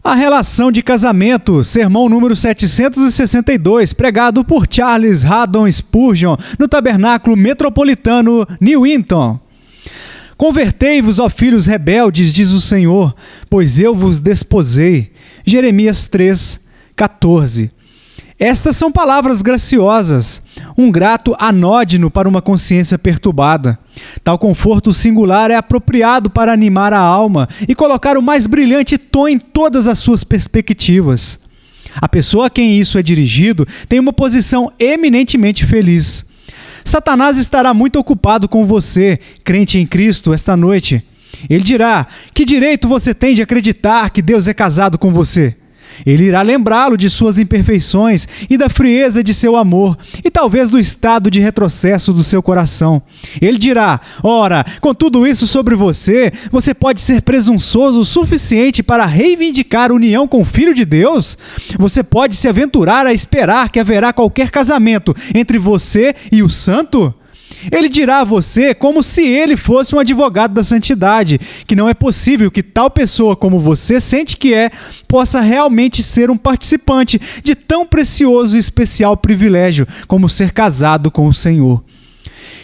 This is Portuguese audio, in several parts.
A relação de casamento, sermão número 762, pregado por Charles Haddon Spurgeon no Tabernáculo Metropolitano, New Winton. Convertei-vos, ó filhos rebeldes, diz o Senhor, pois eu vos desposei. Jeremias 3:14. Estas são palavras graciosas, um grato anódino para uma consciência perturbada. Tal conforto singular é apropriado para animar a alma e colocar o mais brilhante tom em todas as suas perspectivas. A pessoa a quem isso é dirigido tem uma posição eminentemente feliz. Satanás estará muito ocupado com você, crente em Cristo, esta noite. Ele dirá: que direito você tem de acreditar que Deus é casado com você? Ele irá lembrá-lo de suas imperfeições e da frieza de seu amor, e talvez do estado de retrocesso do seu coração. Ele dirá: ora, com tudo isso sobre você, você pode ser presunçoso o suficiente para reivindicar união com o Filho de Deus? Você pode se aventurar a esperar que haverá qualquer casamento entre você e o santo? Ele dirá a você como se ele fosse um advogado da santidade, que não é possível que tal pessoa como você sente que é, possa realmente ser um participante de tão precioso e especial privilégio como ser casado com o Senhor.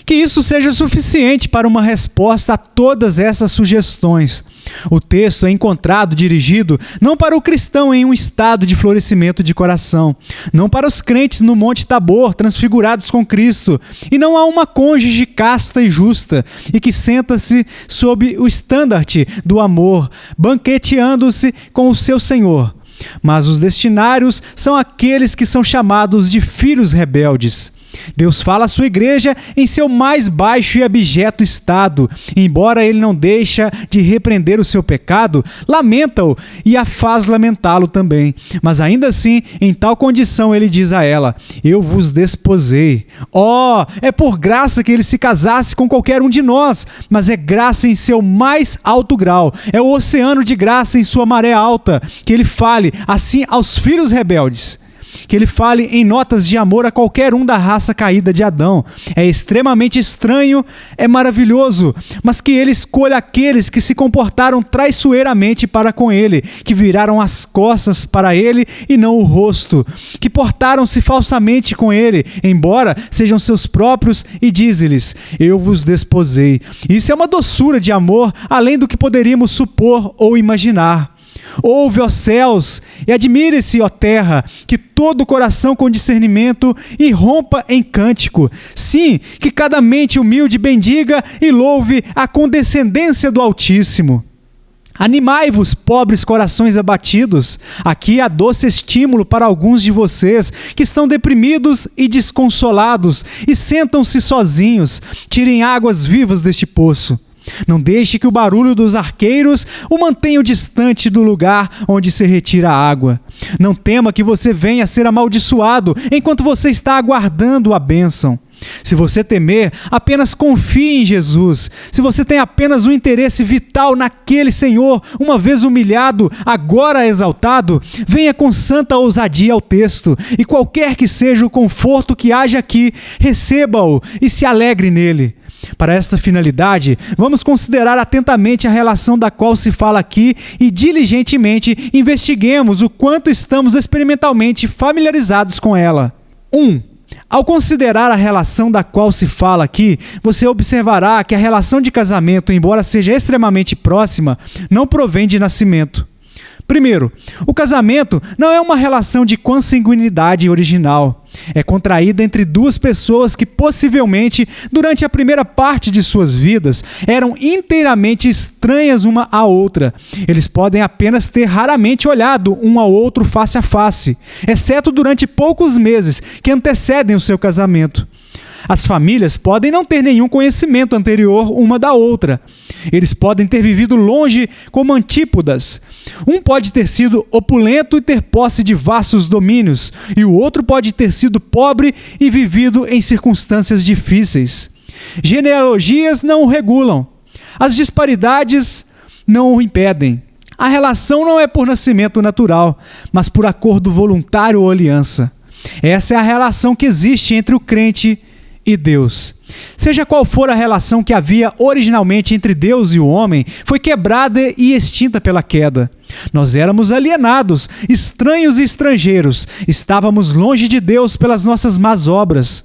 Que isso seja suficiente para uma resposta a todas essas sugestões. O texto é encontrado dirigido não para o cristão em um estado de florescimento de coração, não para os crentes no Monte Tabor transfigurados com Cristo, e não a uma cônjuge casta e justa, e que senta-se sob o estandarte do amor, banqueteando-se com o seu Senhor. Mas os destinários são aqueles que são chamados de filhos rebeldes. Deus fala à sua igreja em seu mais baixo e abjeto estado. Embora ele não deixa de repreender o seu pecado, lamenta-o e a faz lamentá-lo também. Mas ainda assim, em tal condição, ele diz a ela: eu vos desposei. É por graça que ele se casasse com qualquer um de nós, mas é graça em seu mais alto grau. É o oceano de graça em sua maré alta, que ele fale assim aos filhos rebeldes. Que ele fale em notas de amor a qualquer um da raça caída de Adão. É extremamente estranho, é maravilhoso, mas que ele escolha aqueles que se comportaram traiçoeiramente para com ele, que viraram as costas para ele e não o rosto, que portaram-se falsamente com ele, embora sejam seus próprios, e diz-lhes: eu vos desposei. Isso é uma doçura de amor além do que poderíamos supor ou imaginar. Ouve, ó céus, e admire-se, ó terra, que todo coração com discernimento irrompa em cântico. Sim, que cada mente humilde bendiga e louve a condescendência do Altíssimo. Animai-vos, pobres corações abatidos. Aqui há doce estímulo para alguns de vocês que estão deprimidos e desconsolados e sentam-se sozinhos. Tirem águas vivas deste poço. Não deixe que o barulho dos arqueiros o mantenha distante do lugar onde se retira a água. Não tema que você venha a ser amaldiçoado enquanto você está aguardando a bênção. Se você temer, apenas confie em Jesus. Se você tem apenas um interesse vital naquele Senhor, uma vez humilhado, agora exaltado, venha com santa ousadia ao texto, e qualquer que seja o conforto que haja aqui, receba-o e se alegre nele. Para esta finalidade, vamos considerar atentamente a relação da qual se fala aqui e diligentemente investiguemos o quanto estamos experimentalmente familiarizados com ela. 1. Ao considerar a relação da qual se fala aqui, você observará que a relação de casamento, embora seja extremamente próxima, não provém de nascimento. Primeiro, o casamento não é uma relação de consanguinidade original. É contraída entre duas pessoas que possivelmente, durante a primeira parte de suas vidas, eram inteiramente estranhas uma à outra. Eles podem apenas ter raramente olhado um ao outro face a face, exceto durante poucos meses que antecedem o seu casamento. As famílias podem não ter nenhum conhecimento anterior uma da outra. Eles podem ter vivido longe como antípodas. Um pode ter sido opulento e ter posse de vastos domínios, e o outro pode ter sido pobre e vivido em circunstâncias difíceis. Genealogias não o regulam. As disparidades não o impedem. A relação não é por nascimento natural, mas por acordo voluntário ou aliança. Essa é a relação que existe entre o crente e Deus. Seja qual for a relação que havia originalmente entre Deus e o homem, foi quebrada e extinta pela queda. Nós éramos alienados, estranhos e estrangeiros, estávamos longe de Deus pelas nossas más obras.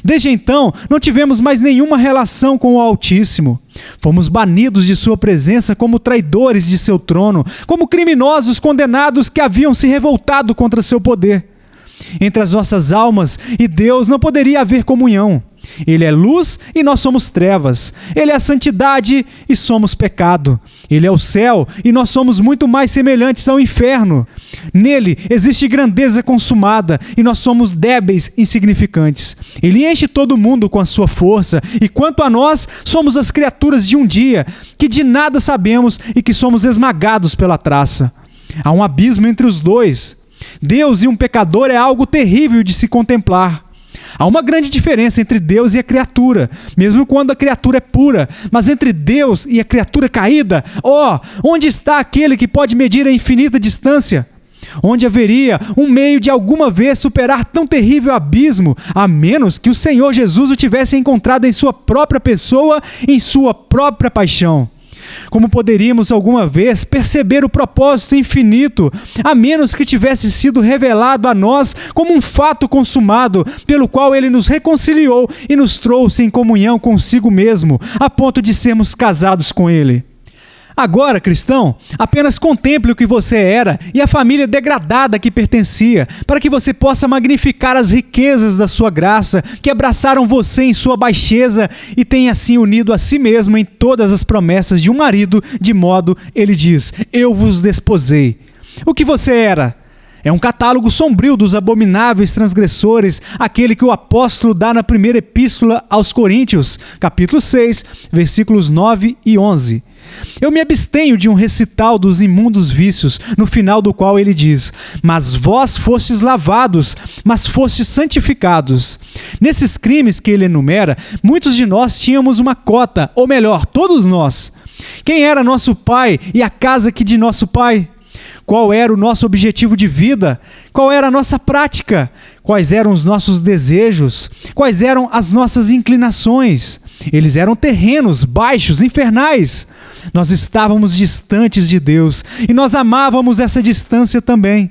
Desde então, não tivemos mais nenhuma relação com o Altíssimo. Fomos banidos de sua presença como traidores de seu trono, como criminosos condenados que haviam se revoltado contra seu poder. Entre as nossas almas e Deus não poderia haver comunhão. Ele é luz e nós somos trevas. Ele é a santidade e somos pecado. Ele é o céu e nós somos muito mais semelhantes ao inferno. Nele existe grandeza consumada e nós somos débeis e insignificantes. Ele enche todo mundo com a sua força e quanto a nós, somos as criaturas de um dia que de nada sabemos e que somos esmagados pela traça. Há um abismo entre os dois. Deus e um pecador é algo terrível de se contemplar. Há uma grande diferença entre Deus e a criatura, mesmo quando a criatura é pura, mas entre Deus e a criatura caída, onde está aquele que pode medir a infinita distância? Onde haveria um meio de alguma vez superar tão terrível abismo, a menos que o Senhor Jesus o tivesse encontrado em sua própria pessoa, em sua própria paixão? Como poderíamos alguma vez perceber o propósito infinito, a menos que tivesse sido revelado a nós como um fato consumado, pelo qual ele nos reconciliou e nos trouxe em comunhão consigo mesmo, a ponto de sermos casados com ele? Agora, cristão, apenas contemple o que você era e a família degradada que pertencia, para que você possa magnificar as riquezas da sua graça, que abraçaram você em sua baixeza e tenha assim unido a si mesmo em todas as promessas de um marido, de modo, ele diz, eu vos desposei. O que você era? É um catálogo sombrio dos abomináveis transgressores, aquele que o apóstolo dá na primeira epístola aos Coríntios, capítulo 6, versículos 9 e 11. Eu me abstenho de um recital dos imundos vícios, no final do qual ele diz, mas vós fostes lavados, mas fostes santificados. Nesses crimes que ele enumera, muitos de nós tínhamos uma cota, ou melhor, todos nós. Quem era nosso pai e a casa que de nosso pai? Qual era o nosso objetivo de vida? Qual era a nossa prática? Quais eram os nossos desejos? Quais eram as nossas inclinações? Eles eram terrenos, baixos, infernais. Nós estávamos distantes de Deus e nós amávamos essa distância também.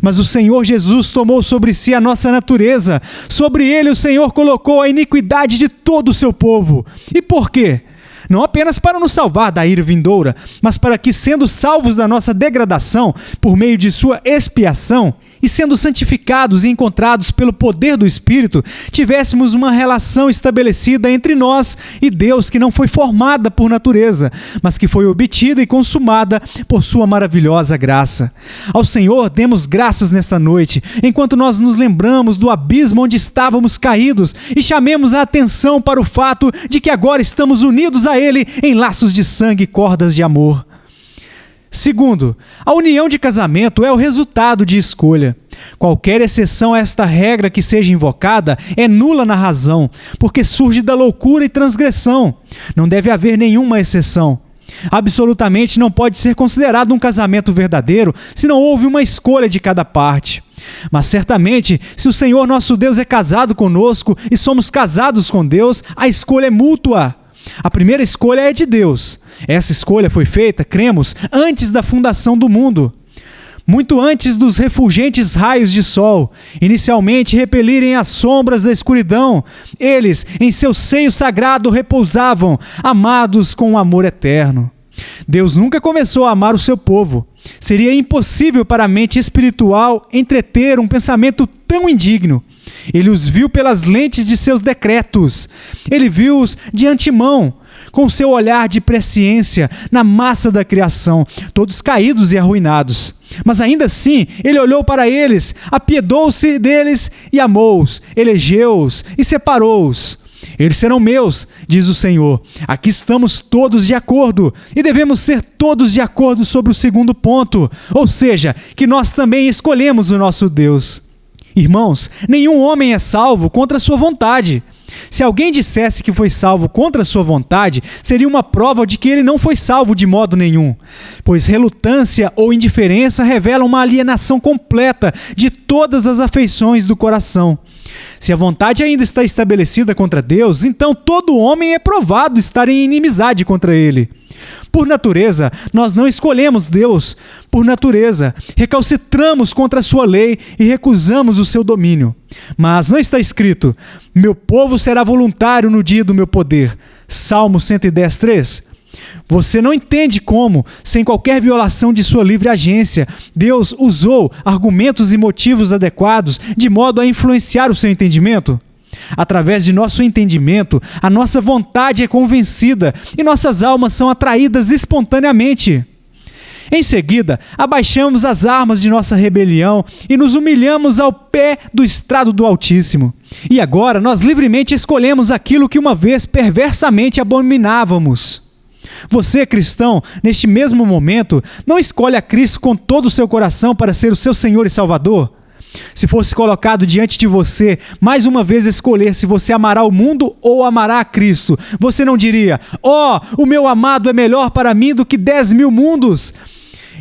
Mas o Senhor Jesus tomou sobre si a nossa natureza. Sobre ele o Senhor colocou a iniquidade de todo o seu povo. E por quê? Não apenas para nos salvar da ira vindoura, mas para que, sendo salvos da nossa degradação, por meio de sua expiação, e sendo santificados e encontrados pelo poder do Espírito, tivéssemos uma relação estabelecida entre nós e Deus que não foi formada por natureza, mas que foi obtida e consumada por sua maravilhosa graça. Ao Senhor demos graças nesta noite, enquanto nós nos lembramos do abismo onde estávamos caídos e chamemos a atenção para o fato de que agora estamos unidos a Ele em laços de sangue e cordas de amor. Segundo, a união de casamento é o resultado de escolha. Qualquer exceção a esta regra que seja invocada é nula na razão, porque surge da loucura e transgressão. Não deve haver nenhuma exceção. Absolutamente não pode ser considerado um casamento verdadeiro se não houve uma escolha de cada parte. Mas certamente, se o Senhor nosso Deus é casado conosco e somos casados com Deus, a escolha é mútua. A primeira escolha é de Deus. Essa escolha foi feita, cremos, antes da fundação do mundo. Muito antes dos refulgentes raios de sol, inicialmente repelirem as sombras da escuridão, eles, em seu seio sagrado, repousavam, amados com um amor eterno. Deus nunca começou a amar o seu povo. Seria impossível para a mente espiritual entreter um pensamento tão indigno. Ele os viu pelas lentes de seus decretos. Ele viu-os de antemão, com seu olhar de presciência na massa da criação, todos caídos e arruinados. Mas ainda assim, ele olhou para eles, apiedou-se deles e amou-os, elegeu-os e separou-os. Eles serão meus, diz o Senhor. Aqui estamos todos de acordo e devemos ser todos de acordo sobre o segundo ponto, ou seja, que nós também escolhemos o nosso Deus. Irmãos, nenhum homem é salvo contra a sua vontade. Se alguém dissesse que foi salvo contra a sua vontade, seria uma prova de que ele não foi salvo de modo nenhum, pois relutância ou indiferença revelam uma alienação completa de todas as afeições do coração. Se a vontade ainda está estabelecida contra Deus, então todo homem é provado estar em inimizade contra ele. Por natureza, nós não escolhemos Deus. Por natureza, recalcitramos contra a sua lei e recusamos o seu domínio. Mas não está escrito: meu povo será voluntário no dia do meu poder. Salmo 110, 3. Você não entende como, sem qualquer violação de sua livre agência, Deus usou argumentos e motivos adequados de modo a influenciar o seu entendimento? Através de nosso entendimento, a nossa vontade é convencida e nossas almas são atraídas espontaneamente. Em seguida, abaixamos as armas de nossa rebelião e nos humilhamos ao pé do estrado do Altíssimo. E agora nós livremente escolhemos aquilo que uma vez perversamente abominávamos. Você, cristão, neste mesmo momento, não escolhe a Cristo com todo o seu coração para ser o seu Senhor e Salvador? Se fosse colocado diante de você, mais uma vez escolher se você amará o mundo ou amará a Cristo, você não diria: o meu amado é melhor para mim do que 10.000 mundos.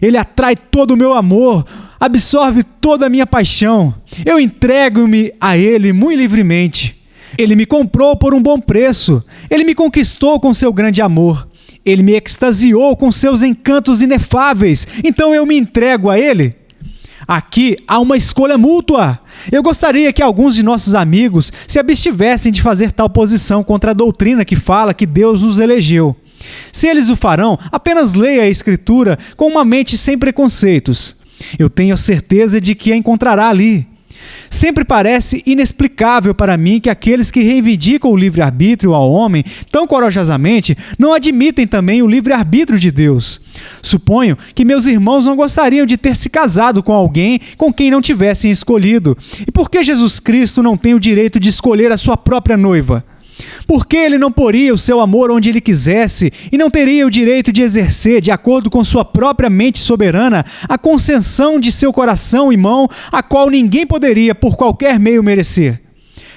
Ele atrai todo o meu amor, absorve toda a minha paixão. Eu entrego-me a Ele muito livremente. Ele me comprou por um bom preço. Ele me conquistou com seu grande amor. Ele me extasiou com seus encantos inefáveis. Então eu me entrego a Ele. Aqui há uma escolha mútua. Eu gostaria que alguns de nossos amigos se abstivessem de fazer tal posição contra a doutrina que fala que Deus nos elegeu. Se eles o farão, apenas leia a Escritura com uma mente sem preconceitos. Eu tenho a certeza de que a encontrará ali. Sempre parece inexplicável para mim que aqueles que reivindicam o livre-arbítrio ao homem tão corajosamente não admitem também o livre-arbítrio de Deus. Suponho que meus irmãos não gostariam de ter se casado com alguém com quem não tivessem escolhido. E por que Jesus Cristo não tem o direito de escolher a sua própria noiva? Por que ele não poria o seu amor onde ele quisesse e não teria o direito de exercer, de acordo com sua própria mente soberana, a concessão de seu coração e mão, a qual ninguém poderia por qualquer meio merecer?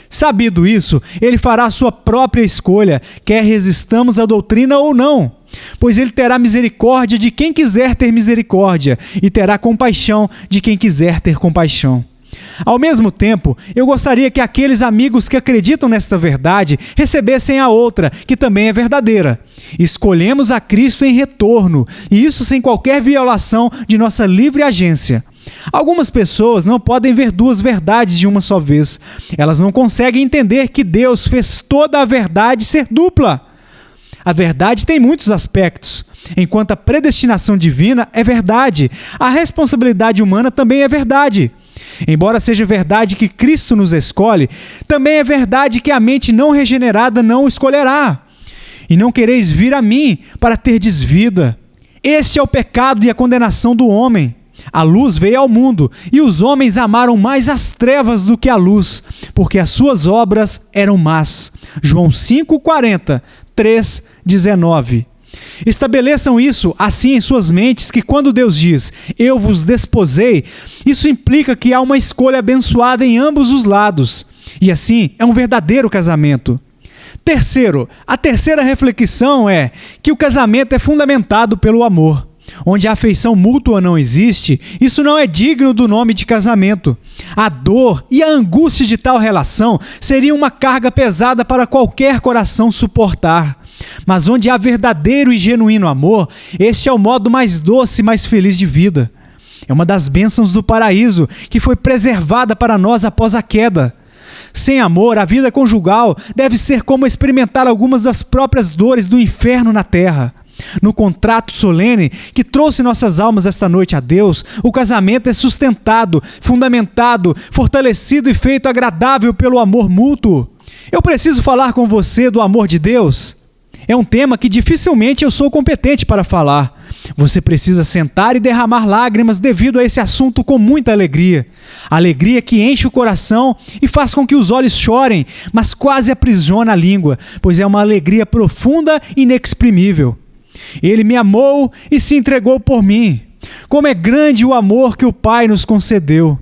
Sabido isso, ele fará a sua própria escolha, quer resistamos à doutrina ou não, pois ele terá misericórdia de quem quiser ter misericórdia e terá compaixão de quem quiser ter compaixão. Ao mesmo tempo, eu gostaria que aqueles amigos que acreditam nesta verdade recebessem a outra, que também é verdadeira. Escolhemos a Cristo em retorno, e isso sem qualquer violação de nossa livre agência. Algumas pessoas não podem ver duas verdades de uma só vez. Elas não conseguem entender que Deus fez toda a verdade ser dupla. A verdade tem muitos aspectos. Enquanto a predestinação divina é verdade, a responsabilidade humana também é verdade. Embora seja verdade que Cristo nos escolhe, também é verdade que a mente não regenerada não o escolherá. E não quereis vir a mim para terdes vida. Este é o pecado e a condenação do homem. A luz veio ao mundo, e os homens amaram mais as trevas do que a luz, porque as suas obras eram más. João 5:40, 3:19. Estabeleçam isso assim em suas mentes, que quando Deus diz, eu vos desposei, isso implica que há uma escolha abençoada em ambos os lados. E assim, é um verdadeiro casamento. Terceiro, a terceira reflexão é que o casamento é fundamentado pelo amor. Onde a afeição mútua não existe, isso não é digno do nome de casamento. A dor e a angústia de tal relação seria uma carga pesada para qualquer coração suportar. Mas onde há verdadeiro e genuíno amor, este é o modo mais doce e mais feliz de vida. É uma das bênçãos do paraíso que foi preservada para nós após a queda. Sem amor, a vida conjugal deve ser como experimentar algumas das próprias dores do inferno na terra. No contrato solene que trouxe nossas almas esta noite a Deus, o casamento é sustentado, fundamentado, fortalecido e feito agradável pelo amor mútuo. Eu preciso falar com você do amor de Deus? É um tema que dificilmente eu sou competente para falar. Você precisa sentar e derramar lágrimas devido a esse assunto com muita alegria. Alegria que enche o coração e faz com que os olhos chorem, mas quase aprisiona a língua, pois é uma alegria profunda e inexprimível. Ele me amou e se entregou por mim. Como é grande o amor que o Pai nos concedeu.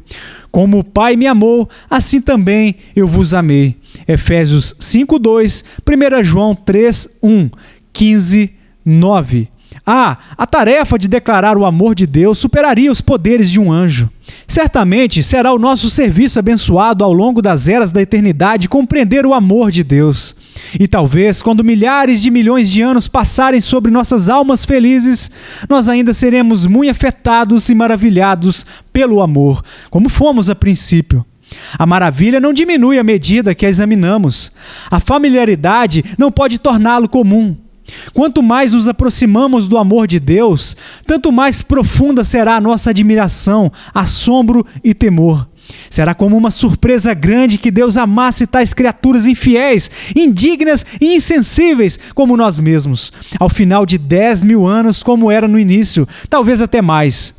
Como o Pai me amou, assim também eu vos amei. Efésios 5:2, 1 João 3:1, 15:9. A tarefa de declarar o amor de Deus superaria os poderes de um anjo. Certamente será o nosso serviço abençoado ao longo das eras da eternidade compreender o amor de Deus. E talvez, quando milhares de milhões de anos passarem sobre nossas almas felizes, nós ainda seremos muito afetados e maravilhados pelo amor, como fomos a princípio. A maravilha não diminui à medida que a examinamos. A familiaridade não pode torná-lo comum. Quanto mais nos aproximamos do amor de Deus, tanto mais profunda será a nossa admiração, assombro e temor. Será como uma surpresa grande que Deus amasse tais criaturas infiéis, indignas e insensíveis como nós mesmos, ao final de 10.000 anos, como era no início, talvez até mais.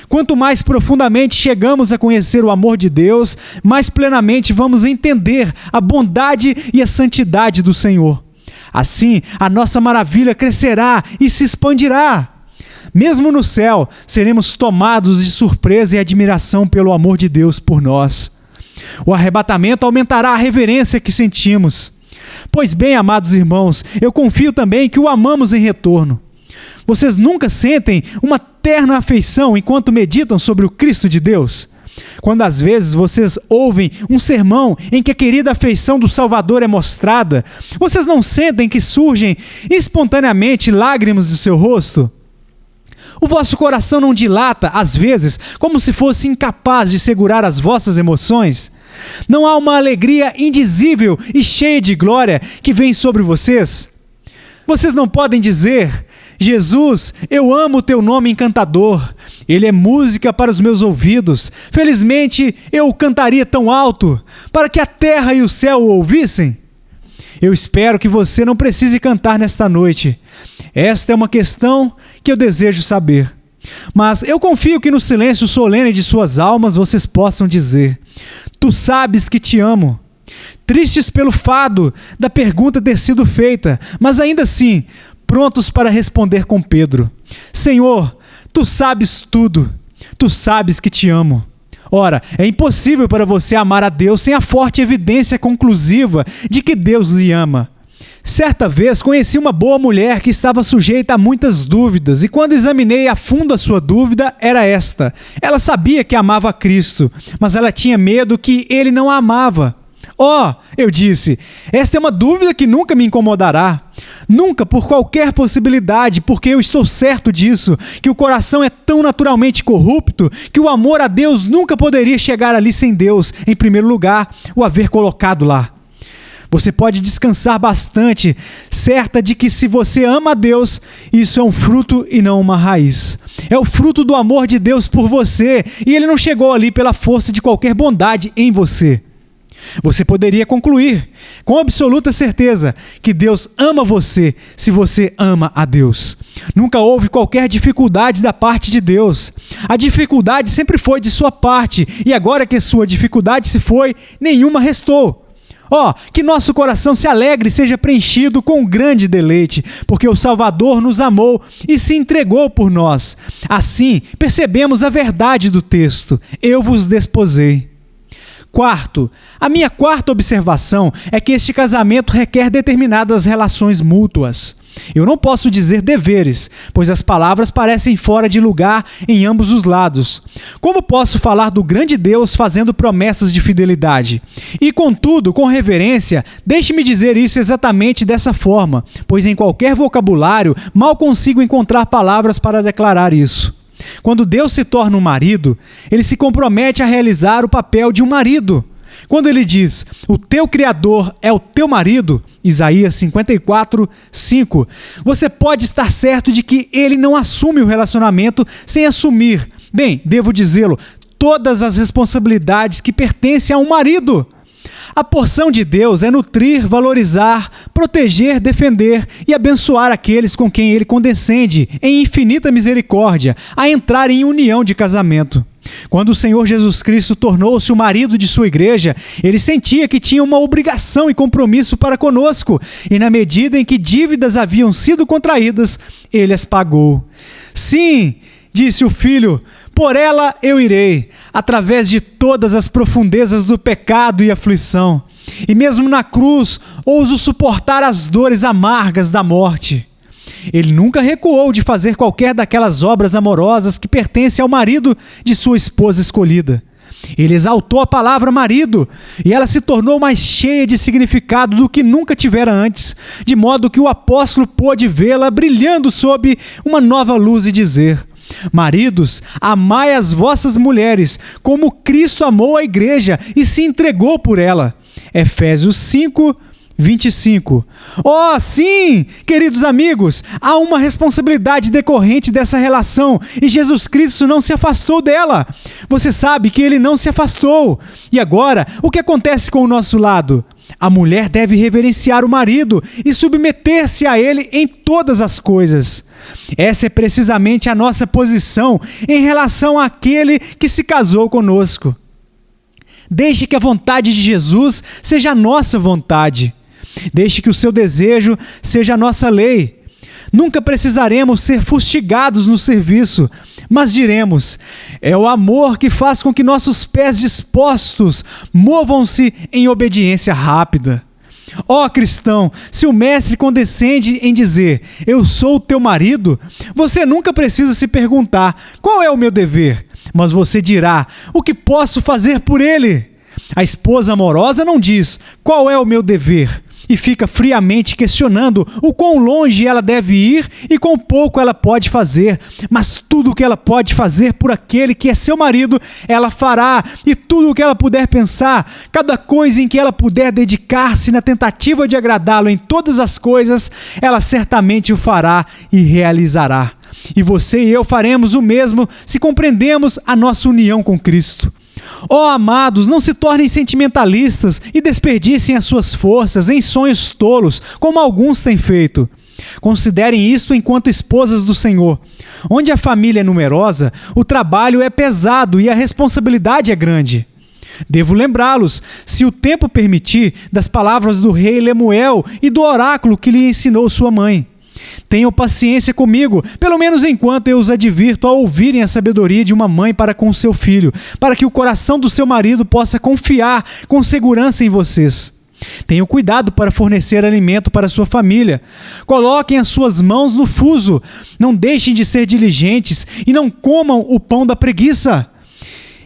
Quanto mais profundamente chegamos a conhecer o amor de Deus, mais plenamente vamos entender a bondade e a santidade do Senhor. Assim, a nossa maravilha crescerá e se expandirá. Mesmo no céu, seremos tomados de surpresa e admiração pelo amor de Deus por nós. O arrebatamento aumentará a reverência que sentimos. Pois bem, amados irmãos, eu confio também que o amamos em retorno. Vocês nunca sentem uma terna afeição enquanto meditam sobre o Cristo de Deus? Quando às vezes vocês ouvem um sermão em que a querida afeição do Salvador é mostrada, vocês não sentem que surgem espontaneamente lágrimas do seu rosto? O vosso coração não dilata, às vezes, como se fosse incapaz de segurar as vossas emoções? Não há uma alegria indizível e cheia de glória que vem sobre vocês? Vocês não podem dizer: Jesus, eu amo o teu nome encantador. Ele é música para os meus ouvidos. Felizmente, eu o cantaria tão alto, para que a terra e o céu o ouvissem. Eu espero que você não precise cantar nesta noite. Esta é uma questão que eu desejo saber. Mas eu confio que no silêncio solene de suas almas vocês possam dizer: tu sabes que te amo. Tristes pelo fado da pergunta ter sido feita, mas ainda assim, prontos para responder com Pedro: Senhor, tu sabes tudo, tu sabes que te amo. Ora, é impossível para você amar a Deus sem a forte evidência conclusiva de que Deus lhe ama. Certa vez conheci uma boa mulher que estava sujeita a muitas dúvidas, e quando examinei a fundo a sua dúvida, era esta: ela sabia que amava a Cristo, mas ela tinha medo que ele não a amava. Eu disse, esta é uma dúvida que nunca me incomodará. Nunca, por qualquer possibilidade, porque eu estou certo disso, que o coração é tão naturalmente corrupto que o amor a Deus nunca poderia chegar ali sem Deus, em primeiro lugar, o haver colocado lá. Você pode descansar bastante, certa de que se você ama a Deus, isso é um fruto e não uma raiz. É o fruto do amor de Deus por você, e ele não chegou ali pela força de qualquer bondade em você. Você poderia concluir, com absoluta certeza, que Deus ama você se você ama a Deus. Nunca houve qualquer dificuldade da parte de Deus. A dificuldade sempre foi de sua parte, e agora que sua dificuldade se foi, nenhuma restou. Que nosso coração se alegre e seja preenchido com um grande deleite, porque o Salvador nos amou e se entregou por nós. Assim, percebemos a verdade do texto: eu vos desposei. Quarto, a minha quarta observação é que este casamento requer determinadas relações mútuas. Eu não posso dizer deveres, pois as palavras parecem fora de lugar em ambos os lados. Como posso falar do grande Deus fazendo promessas de fidelidade? E, contudo, com reverência, deixe-me dizer isso exatamente dessa forma, pois em qualquer vocabulário mal consigo encontrar palavras para declarar isso. Quando Deus se torna um marido, ele se compromete a realizar o papel de um marido. Quando ele diz, o teu Criador é o teu marido, Isaías 54:5, você pode estar certo de que ele não assume o relacionamento sem assumir, devo dizê-lo, todas as responsabilidades que pertencem a um marido. A porção de Deus é nutrir, valorizar, proteger, defender e abençoar aqueles com quem ele condescende, em infinita misericórdia, a entrar em união de casamento. Quando o Senhor Jesus Cristo tornou-se o marido de sua igreja, ele sentia que tinha uma obrigação e compromisso para conosco, e na medida em que dívidas haviam sido contraídas, ele as pagou. Sim, disse o Filho, por ela eu irei, através de todas as profundezas do pecado e aflição, e mesmo na cruz ouso suportar as dores amargas da morte. Ele nunca recuou de fazer qualquer daquelas obras amorosas que pertencem ao marido de sua esposa escolhida. Ele exaltou a palavra marido, e ela se tornou mais cheia de significado do que nunca tivera antes, de modo que o apóstolo pôde vê-la brilhando sob uma nova luz e dizer: maridos, amai as vossas mulheres, como Cristo amou a igreja e se entregou por ela. Efésios 5, 25. Oh, sim, queridos amigos, há uma responsabilidade decorrente dessa relação e Jesus Cristo não se afastou dela. Você sabe que ele não se afastou. E agora, o que acontece com o nosso lado? A mulher deve reverenciar o marido e submeter-se a ele em todas as coisas. Essa é precisamente a nossa posição em relação àquele que se casou conosco. Deixe que a vontade de Jesus seja a nossa vontade. Deixe que o seu desejo seja a nossa lei. Nunca precisaremos ser fustigados no serviço, mas diremos: é o amor que faz com que nossos pés dispostos movam-se em obediência rápida. Ó cristão, se o mestre condescende em dizer: eu sou o teu marido, você nunca precisa se perguntar: qual é o meu dever? Mas você dirá: o que posso fazer por ele? A esposa amorosa não diz: qual é o meu dever? E fica friamente questionando o quão longe ela deve ir e quão pouco ela pode fazer. Mas tudo o que ela pode fazer por aquele que é seu marido, ela fará. E tudo o que ela puder pensar, cada coisa em que ela puder dedicar-se na tentativa de agradá-lo em todas as coisas, ela certamente o fará e realizará. E você e eu faremos o mesmo se compreendemos a nossa união com Cristo. Ó amados, não se tornem sentimentalistas e desperdicem as suas forças em sonhos tolos, como alguns têm feito. Considerem isto enquanto esposas do Senhor. Onde a família é numerosa, o trabalho é pesado e a responsabilidade é grande. Devo lembrá-los, se o tempo permitir, das palavras do rei Lemuel e do oráculo que lhe ensinou sua mãe. Tenham paciência comigo, pelo menos enquanto eu os advirto a ouvirem a sabedoria de uma mãe para com seu filho, para que o coração do seu marido possa confiar com segurança em vocês. Tenham cuidado para fornecer alimento para sua família. Coloquem as suas mãos no fuso. Não deixem de ser diligentes e não comam o pão da preguiça.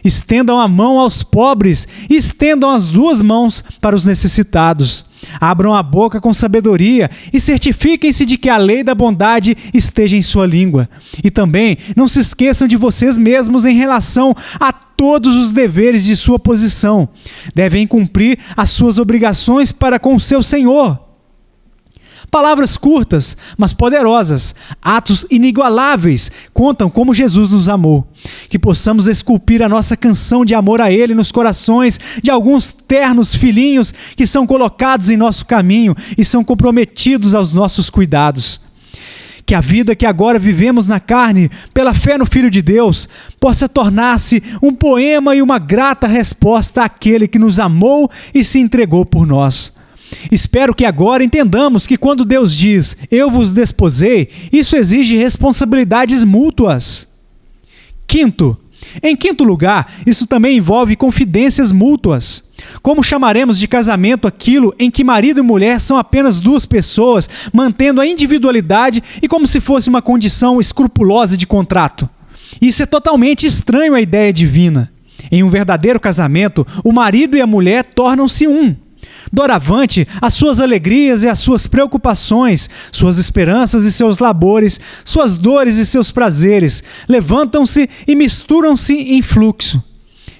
Estendam a mão aos pobres e estendam as duas mãos para os necessitados. Abram a boca com sabedoria e certifiquem-se de que a lei da bondade esteja em sua língua. E também não se esqueçam de vocês mesmos em relação a todos os deveres de sua posição. Devem cumprir as suas obrigações para com o seu Senhor. Palavras curtas, mas poderosas, atos inigualáveis, contam como Jesus nos amou. Que possamos esculpir a nossa canção de amor a Ele nos corações de alguns ternos filhinhos que são colocados em nosso caminho e são comprometidos aos nossos cuidados. Que a vida que agora vivemos na carne, pela fé no Filho de Deus, possa tornar-se um poema e uma grata resposta àquele que nos amou e se entregou por nós. Espero que agora entendamos que quando Deus diz, eu vos desposei, isso exige responsabilidades mútuas. Em quinto lugar, isso também envolve confidências mútuas. Como chamaremos de casamento aquilo em que marido e mulher são apenas duas pessoas, mantendo a individualidade e como se fosse uma condição escrupulosa de contrato? Isso é totalmente estranho à ideia divina. Em um verdadeiro casamento, o marido e a mulher tornam-se um. Doravante, as suas alegrias e as suas preocupações, suas esperanças e seus labores, suas dores e seus prazeres, levantam-se e misturam-se em fluxo.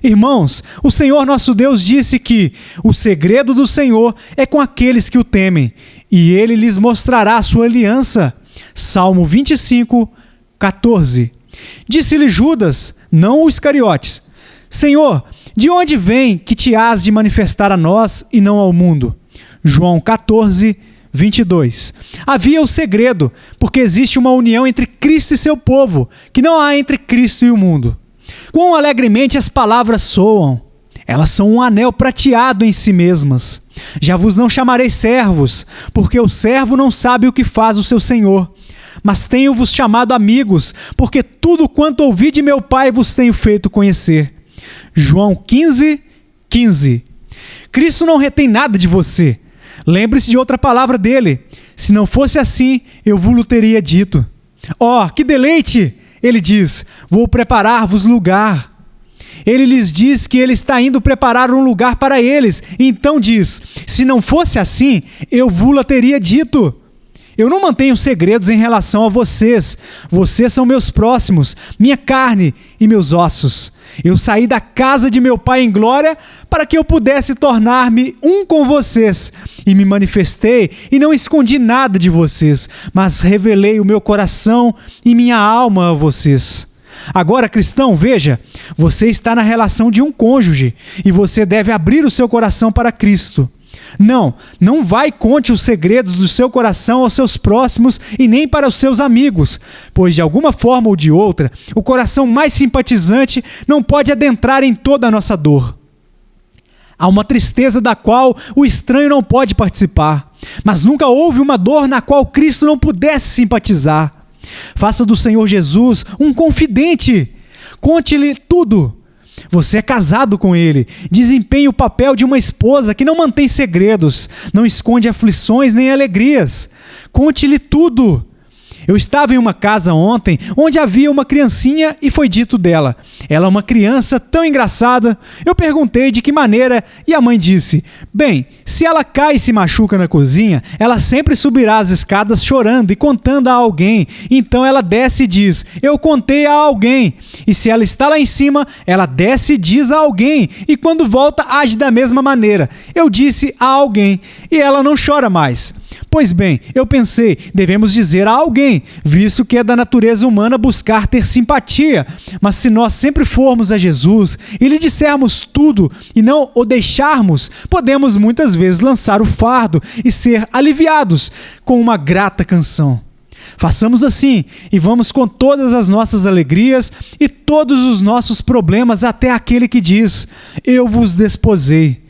Irmãos, o Senhor nosso Deus disse que o segredo do Senhor é com aqueles que o temem, e Ele lhes mostrará a sua aliança. Salmo 25, 14. Disse-lhe Judas, não o Iscariotes: Senhor, de onde vem que te hás de manifestar a nós e não ao mundo? João 14, 22. Havia o segredo, porque existe uma união entre Cristo e seu povo, que não há entre Cristo e o mundo. Quão alegremente as palavras soam! Elas são um anel prateado em si mesmas. Já vos não chamarei servos, porque o servo não sabe o que faz o seu senhor. Mas tenho-vos chamado amigos, porque tudo quanto ouvi de meu Pai vos tenho feito conhecer. João 15, 15. Cristo não retém nada de você. Lembre-se de outra palavra dele: se não fosse assim, eu vos teria dito. Ó, que deleite! Ele diz: vou preparar-vos lugar. Ele lhes diz que ele está indo preparar um lugar para eles. Então diz: se não fosse assim, eu vos teria dito. Eu não mantenho segredos em relação a vocês. Vocês são meus próximos, minha carne e meus ossos. Eu saí da casa de meu Pai em glória para que eu pudesse tornar-me um com vocês. E me manifestei e não escondi nada de vocês, mas revelei o meu coração e minha alma a vocês. Agora, cristão, veja, você está na relação de um cônjuge e você deve abrir o seu coração para Cristo. Não vai conte os segredos do seu coração aos seus próximos e nem para os seus amigos, pois de alguma forma ou de outra, o coração mais simpatizante não pode adentrar em toda a nossa dor. Há uma tristeza da qual o estranho não pode participar, mas nunca houve uma dor na qual Cristo não pudesse simpatizar. Faça do Senhor Jesus um confidente, conte-lhe tudo. Você é casado com ele, desempenhe o papel de uma esposa que não mantém segredos, não esconde aflições nem alegrias. Conte-lhe tudo. Eu estava em uma casa ontem, onde havia uma criancinha e foi dito dela: ela é uma criança tão engraçada. Eu perguntei de que maneira e a mãe disse: bem, se ela cai e se machuca na cozinha, ela sempre subirá as escadas chorando e contando a alguém. Então ela desce e diz: eu contei a alguém. E se ela está lá em cima, ela desce e diz a alguém. E quando volta, age da mesma maneira: eu disse a alguém. E ela não chora mais. Pois bem, eu pensei, devemos dizer a alguém, visto que é da natureza humana buscar ter simpatia. Mas se nós sempre formos a Jesus e lhe dissermos tudo e não o deixarmos, podemos muitas vezes lançar o fardo e ser aliviados com uma grata canção. Façamos assim e vamos com todas as nossas alegrias e todos os nossos problemas até aquele que diz: eu vos desposei.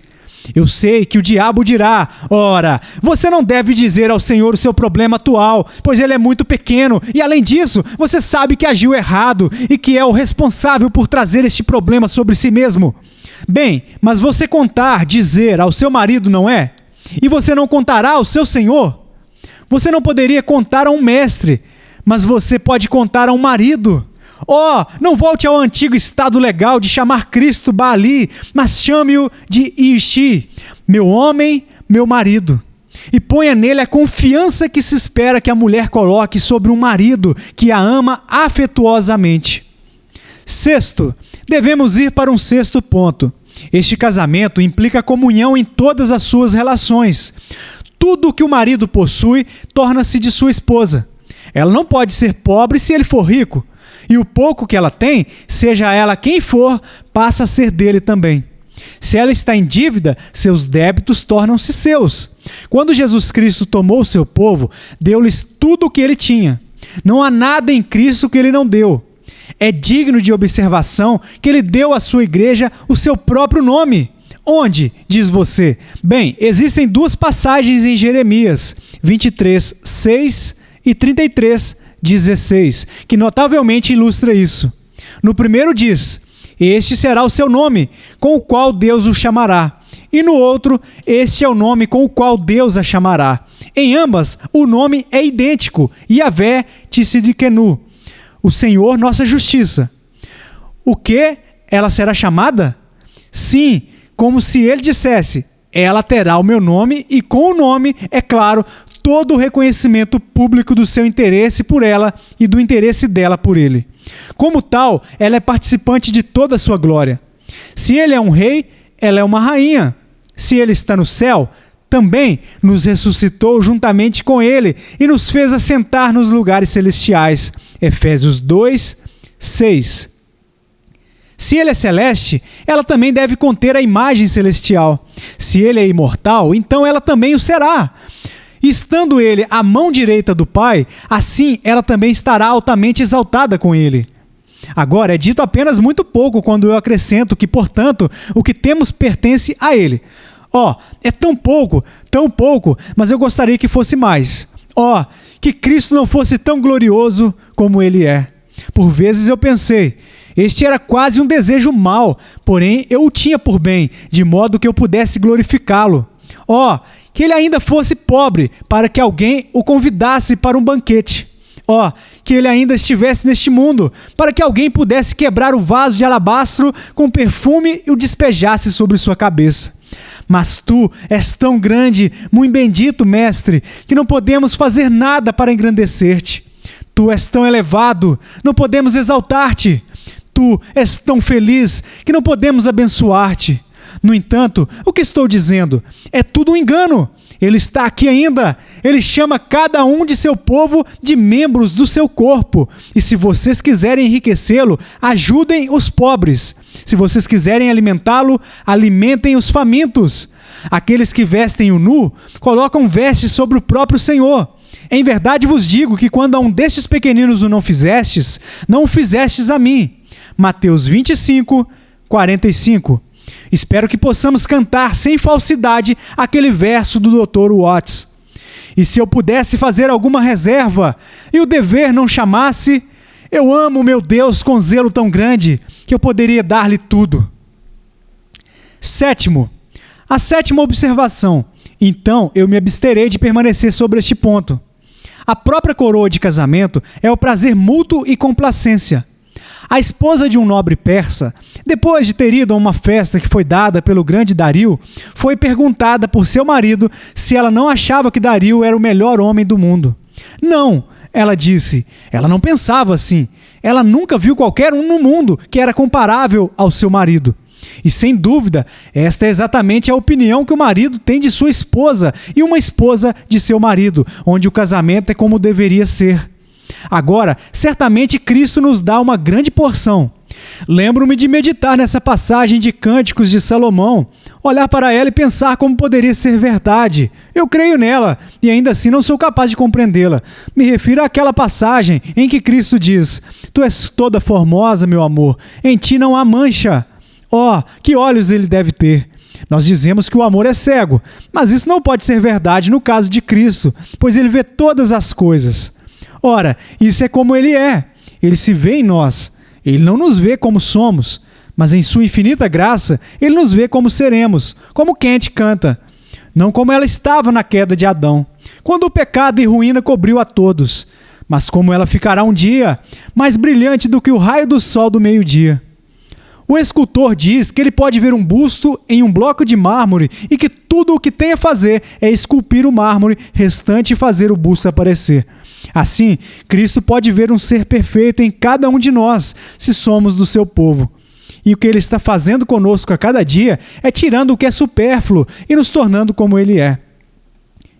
Eu sei que o diabo dirá: ora, você não deve dizer ao Senhor o seu problema atual, pois ele é muito pequeno e, além disso, você sabe que agiu errado e que é o responsável por trazer este problema sobre si mesmo. Bem, mas você dizer ao seu marido, não é? E você não contará ao seu Senhor? Você não poderia contar a um mestre, mas você pode contar a um marido. Não volte ao antigo estado legal de chamar Cristo Baali, mas chame-o de Ishi, meu homem, meu marido. E ponha nele a confiança que se espera que a mulher coloque sobre um marido que a ama afetuosamente. Sexto, devemos ir para um sexto ponto. Este casamento implica comunhão em todas as suas relações. Tudo o que o marido possui torna-se de sua esposa. Ela não pode ser pobre se ele for rico. E o pouco que ela tem, seja ela quem for, passa a ser dele também. Se ela está em dívida, seus débitos tornam-se seus. Quando Jesus Cristo tomou o seu povo, deu-lhes tudo o que ele tinha. Não há nada em Cristo que ele não deu. É digno de observação que ele deu à sua igreja o seu próprio nome. Onde, diz você? Bem, existem duas passagens em Jeremias 23, 6 e 33, 16, que notavelmente ilustra isso. No primeiro diz: este será o seu nome, com o qual Deus o chamará. E no outro: este é o nome com o qual Deus a chamará. Em ambas, o nome é idêntico: Yahvé Tsidkenu, o Senhor nossa justiça. O que? Ela será chamada? Sim, como se ele dissesse: ela terá o meu nome, e com o nome, é claro, todo o reconhecimento público do seu interesse por ela e do interesse dela por ele. Como tal, ela é participante de toda a sua glória. Se ele é um rei, ela é uma rainha. Se ele está no céu, também nos ressuscitou juntamente com ele e nos fez assentar nos lugares celestiais. Efésios 2, 6. Se ele é celeste, ela também deve conter a imagem celestial. Se ele é imortal, então ela também o será. Estando ele à mão direita do Pai, assim ela também estará altamente exaltada com ele. Agora, é dito apenas muito pouco quando eu acrescento que, portanto, o que temos pertence a ele. É tão pouco, mas eu gostaria que fosse mais. Que Cristo não fosse tão glorioso como ele é. Por vezes eu pensei: este era quase um desejo mau, porém eu o tinha por bem, de modo que eu pudesse glorificá-lo. que ele ainda fosse pobre, para que alguém o convidasse para um banquete. Ó, que ele ainda estivesse neste mundo, para que alguém pudesse quebrar o vaso de alabastro com perfume e o despejasse sobre sua cabeça. Mas tu és tão grande, muito bendito, mestre, que não podemos fazer nada para engrandecer-te. Tu és tão elevado, não podemos exaltar-te. Tu és tão feliz que não podemos abençoar-te. No entanto, o que estou dizendo é tudo um engano. Ele está aqui ainda. Ele chama cada um de seu povo de membros do seu corpo. E se vocês quiserem enriquecê-lo, ajudem os pobres. Se vocês quiserem alimentá-lo, alimentem os famintos. Aqueles que vestem o nu, colocam vestes sobre o próprio Senhor. Em verdade vos digo que quando a um destes pequeninos o não fizestes, não o fizestes a mim. Mateus 25, 45. Espero que possamos cantar sem falsidade aquele verso do Dr. Watts. E se eu pudesse fazer alguma reserva e o dever não chamasse, eu amo meu Deus com zelo tão grande que eu poderia dar-lhe tudo. Sétimo, a sétima observação. Então eu me absterei de permanecer sobre este ponto. A própria coroa de casamento é o prazer mútuo e complacência. A esposa de um nobre persa, depois de ter ido a uma festa que foi dada pelo grande Dario, foi perguntada por seu marido se ela não achava que Dario era o melhor homem do mundo. Não, ela disse. Ela não pensava assim. Ela nunca viu qualquer um no mundo que era comparável ao seu marido. E sem dúvida, esta é exatamente a opinião que o marido tem de sua esposa e uma esposa de seu marido, onde o casamento é como deveria ser. Agora, certamente Cristo nos dá uma grande porção. Lembro-me de meditar nessa passagem de Cânticos de Salomão, olhar para ela e pensar como poderia ser verdade. Eu creio nela e ainda assim não sou capaz de compreendê-la. Me refiro àquela passagem em que Cristo diz: Tu és toda formosa, meu amor, em ti não há mancha. Oh, que olhos ele deve ter! Nós dizemos que o amor é cego, mas isso não pode ser verdade no caso de Cristo, pois ele vê todas as coisas. Ora, isso é como ele é. Ele se vê em nós. Ele não nos vê como somos, mas em sua infinita graça, ele nos vê como seremos, como Kent canta. Não como ela estava na queda de Adão, quando o pecado e ruína cobriu a todos, mas como ela ficará um dia, mais brilhante do que o raio do sol do meio-dia. O escultor diz que ele pode ver um busto em um bloco de mármore e que tudo o que tem a fazer é esculpir o mármore restante e fazer o busto aparecer. Assim, Cristo pode ver um ser perfeito em cada um de nós, se somos do seu povo. E o que ele está fazendo conosco a cada dia é tirando o que é supérfluo e nos tornando como ele é.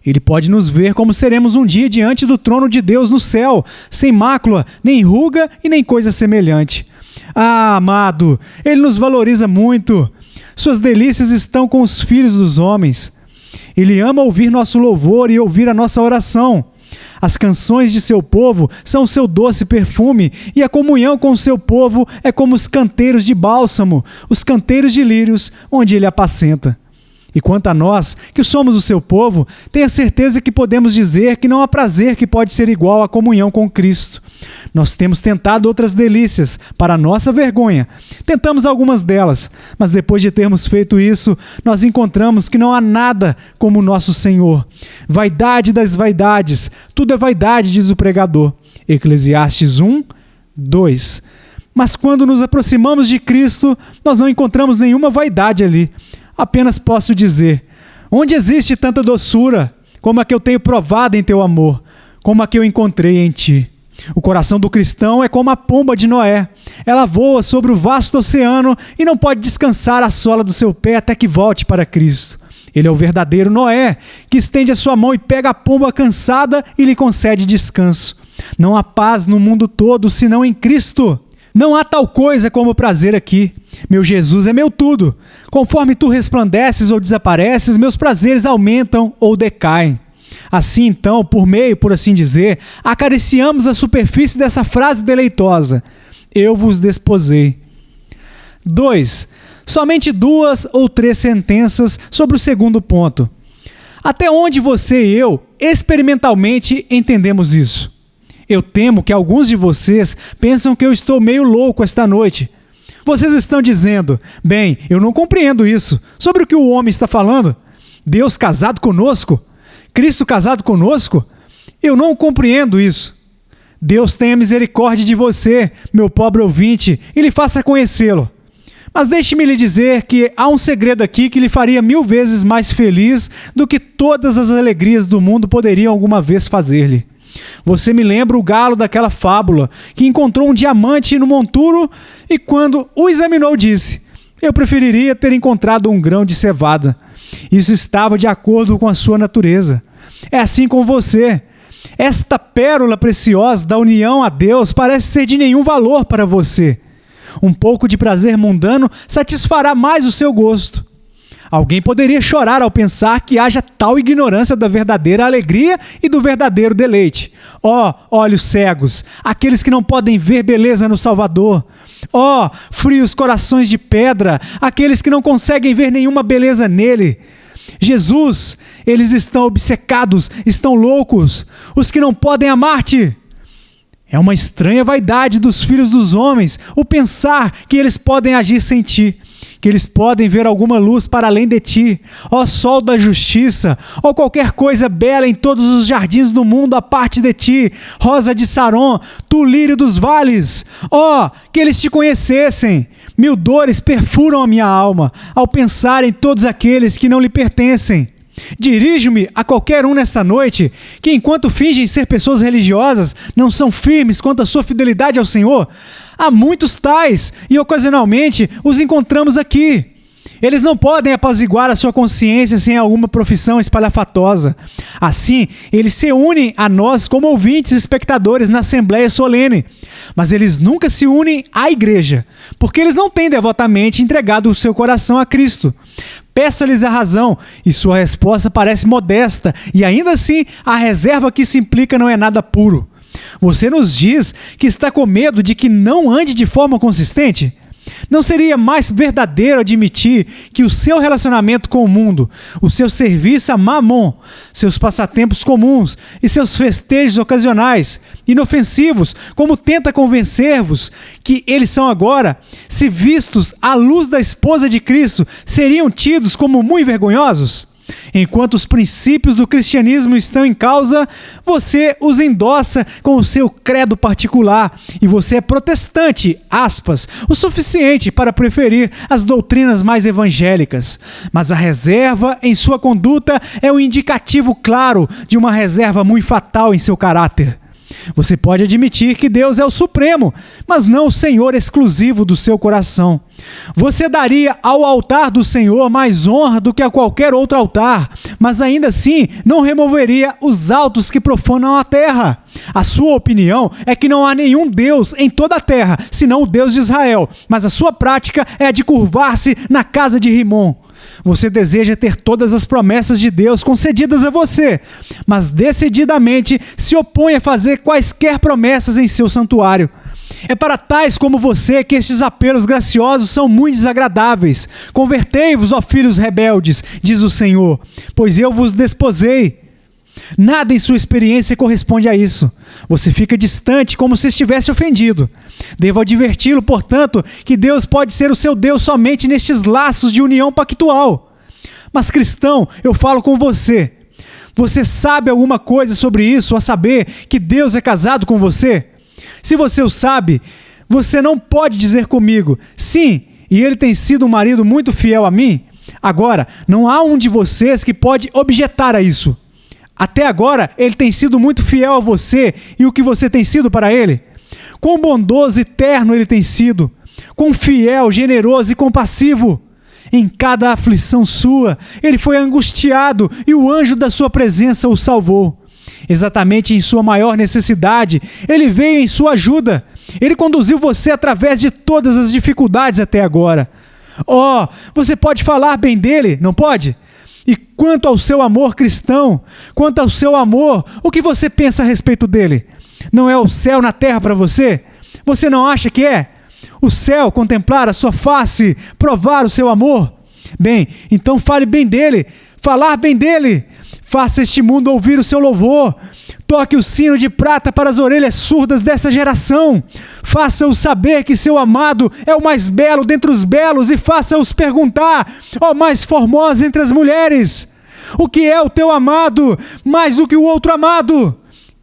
Ele pode nos ver como seremos um dia diante do trono de Deus no céu, sem mácula, nem ruga e nem coisa semelhante. Ah, amado, ele nos valoriza muito. Suas delícias estão com os filhos dos homens. Ele ama ouvir nosso louvor e ouvir a nossa oração. As canções de seu povo são o seu doce perfume, e a comunhão com o seu povo é como os canteiros de bálsamo, os canteiros de lírios, onde ele apacenta. E quanto a nós, que somos o seu povo, tenha certeza que podemos dizer que não há prazer que pode ser igual à comunhão com Cristo. Nós temos tentado outras delícias, para nossa vergonha. Tentamos algumas delas, mas depois de termos feito isso, nós encontramos que não há nada como o nosso Senhor. Vaidade das vaidades, tudo é vaidade, diz o pregador. Eclesiastes 1, 2. Mas quando nos aproximamos de Cristo, nós não encontramos nenhuma vaidade ali. Apenas posso dizer: onde existe tanta doçura, como a que eu tenho provado em teu amor, como a que eu encontrei em ti? O coração do cristão é como a pomba de Noé. Ela voa sobre o vasto oceano e não pode descansar a sola do seu pé até que volte para Cristo. Ele é o verdadeiro Noé, que estende a sua mão e pega a pomba cansada e lhe concede descanso. Não há paz no mundo todo, senão em Cristo. Não há tal coisa como prazer aqui. Meu Jesus é meu tudo. Conforme tu resplandeces ou desapareces, meus prazeres aumentam ou decaem. Assim, então, por assim dizer, acariciamos a superfície dessa frase deleitosa: eu vos desposei. 2. Somente 2 ou 3 sentenças sobre o segundo ponto. Até onde você e eu, experimentalmente, entendemos isso? Eu temo que alguns de vocês pensam que eu estou meio louco esta noite. Vocês estão dizendo: bem, eu não compreendo isso. Sobre o que o homem está falando? Deus casado conosco? Cristo casado conosco? Eu não compreendo isso. Deus tenha misericórdia de você, meu pobre ouvinte, e lhe faça conhecê-lo. Mas deixe-me lhe dizer que há um segredo aqui que lhe faria 1000 vezes mais feliz do que todas as alegrias do mundo poderiam alguma vez fazer-lhe. Você me lembra o galo daquela fábula, que encontrou um diamante no monturo e quando o examinou disse: eu preferiria ter encontrado um grão de cevada. Isso estava de acordo com a sua natureza. É assim com você. Esta pérola preciosa da união a Deus parece ser de nenhum valor para você. Um pouco de prazer mundano satisfará mais o seu gosto. Alguém poderia chorar ao pensar que haja tal ignorância da verdadeira alegria e do verdadeiro deleite. Olhos cegos, aqueles que não podem ver beleza no Salvador. Frios corações de pedra, aqueles que não conseguem ver nenhuma beleza nele. Jesus, eles estão obcecados, estão loucos, os que não podem amar-te. É uma estranha vaidade dos filhos dos homens o pensar que eles podem agir sem ti, que eles podem ver alguma luz para além de ti, sol da justiça, ou qualquer coisa bela em todos os jardins do mundo à parte de ti, rosa de Saron, tu lírio dos vales. Que eles te conhecessem. 1000 dores perfuram a minha alma ao pensar em todos aqueles que não lhe pertencem. Dirijo-me a qualquer um nesta noite que, enquanto fingem ser pessoas religiosas, não são firmes quanto à sua fidelidade ao Senhor. Há muitos tais e ocasionalmente os encontramos aqui. Eles não podem apaziguar a sua consciência sem alguma profissão espalhafatosa. Assim, eles se unem a nós como ouvintes e espectadores na Assembleia Solene. Mas eles nunca se unem à igreja, porque eles não têm devotamente entregado o seu coração a Cristo. Peça-lhes a razão, e sua resposta parece modesta, e ainda assim a reserva que se implica não é nada puro. Você nos diz que está com medo de que não ande de forma consistente? Não seria mais verdadeiro admitir que o seu relacionamento com o mundo, o seu serviço a Mamon, seus passatempos comuns e seus festejos ocasionais, inofensivos, como tenta convencer-vos que eles são agora, se vistos à luz da esposa de Cristo, seriam tidos como muito vergonhosos? Enquanto os princípios do cristianismo estão em causa, você os endossa com o seu credo particular e você é protestante, o suficiente para preferir as doutrinas mais evangélicas. Mas a reserva em sua conduta é um indicativo claro de uma reserva muito fatal em seu caráter. Você pode admitir que Deus é o Supremo, mas não o Senhor exclusivo do seu coração. Você daria ao altar do Senhor mais honra do que a qualquer outro altar, mas ainda assim não removeria os altos que profanam a terra. A sua opinião é que não há nenhum Deus em toda a terra, senão o Deus de Israel, mas a sua prática é a de curvar-se na casa de Rimon. Você deseja ter todas as promessas de Deus concedidas a você, mas decididamente se opõe a fazer quaisquer promessas em seu santuário. É para tais como você que estes apelos graciosos são muito desagradáveis. Convertei-vos, ó filhos rebeldes, diz o Senhor, pois eu vos desposei. Nada em sua experiência corresponde a isso. Você fica distante como se estivesse ofendido. Devo adverti-lo, portanto, que Deus pode ser o seu Deus somente nestes laços de união pactual. Mas, cristão, eu falo com você. Você sabe alguma coisa sobre isso, a saber que Deus é casado com você? Se você o sabe, você não pode dizer comigo, sim, e ele tem sido um marido muito fiel a mim? Agora, não há um de vocês que pode objetar a isso. Até agora, ele tem sido muito fiel a você e o que você tem sido para ele? Quão bondoso e terno ele tem sido, quão fiel, generoso e compassivo. Em cada aflição sua, ele foi angustiado e o anjo da sua presença o salvou. Exatamente em sua maior necessidade, ele veio em sua ajuda. Ele conduziu você através de todas as dificuldades até agora. Você pode falar bem dele, não pode? E quanto ao seu amor cristão, quanto ao seu amor, o que você pensa a respeito dele? Não é o céu na terra para você? Você não acha que é? O céu, contemplar a sua face, provar o seu amor? Bem, então fale bem dele, falar bem dele. Faça este mundo ouvir o seu louvor. Toque o sino de prata para as orelhas surdas dessa geração. Faça-os saber que seu amado é o mais belo dentre os belos e faça-os perguntar, ó mais formosa entre as mulheres. O que é o teu amado mais do que o outro amado?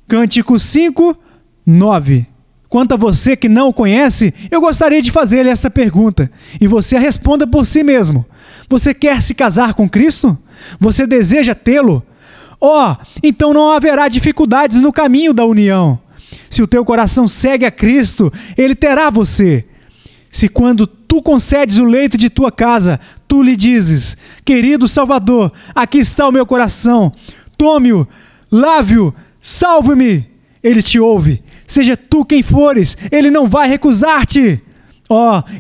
Cântico 5, 9. Quanto a você que não o conhece, eu gostaria de fazer-lhe esta pergunta, e você a responda por si mesmo. Você quer se casar com Cristo? Você deseja tê-lo? Então não haverá dificuldades no caminho da união. Se o teu coração segue a Cristo, Ele terá você. Se quando tu concedes o leito de tua casa, tu lhe dizes: querido Salvador, aqui está o meu coração, tome-o, lave-o, salve-me, Ele te ouve. Seja tu quem fores, Ele não vai recusar-te.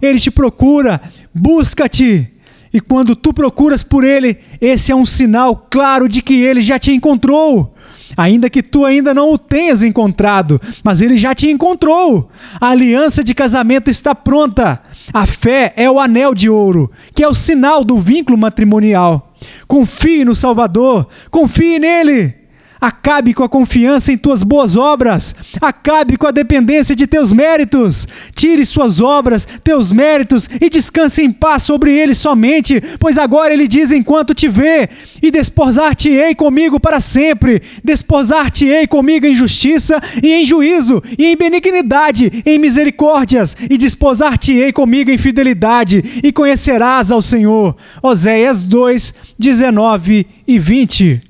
Ele te procura, busca-te. E quando tu procuras por Ele, esse é um sinal claro de que Ele já te encontrou. Ainda que tu ainda não o tenhas encontrado, mas Ele já te encontrou. A aliança de casamento está pronta. A fé é o anel de ouro, que é o sinal do vínculo matrimonial. Confie no Salvador, confie nele. Acabe com a confiança em tuas boas obras. Acabe com a dependência de teus méritos. Tire suas obras, teus méritos e descanse em paz sobre ele somente, pois agora ele diz: enquanto te vê, e desposar-te-ei comigo para sempre. Desposar-te-ei comigo em justiça e em juízo, e em benignidade, em misericórdias, e desposar-te-ei comigo em fidelidade, e conhecerás ao Senhor. Oséias 2, 19 e 20.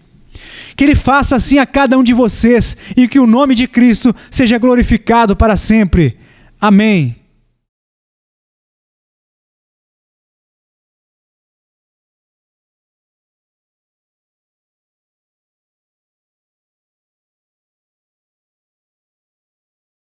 Que Ele faça assim a cada um de vocês e que o nome de Cristo seja glorificado para sempre. Amém.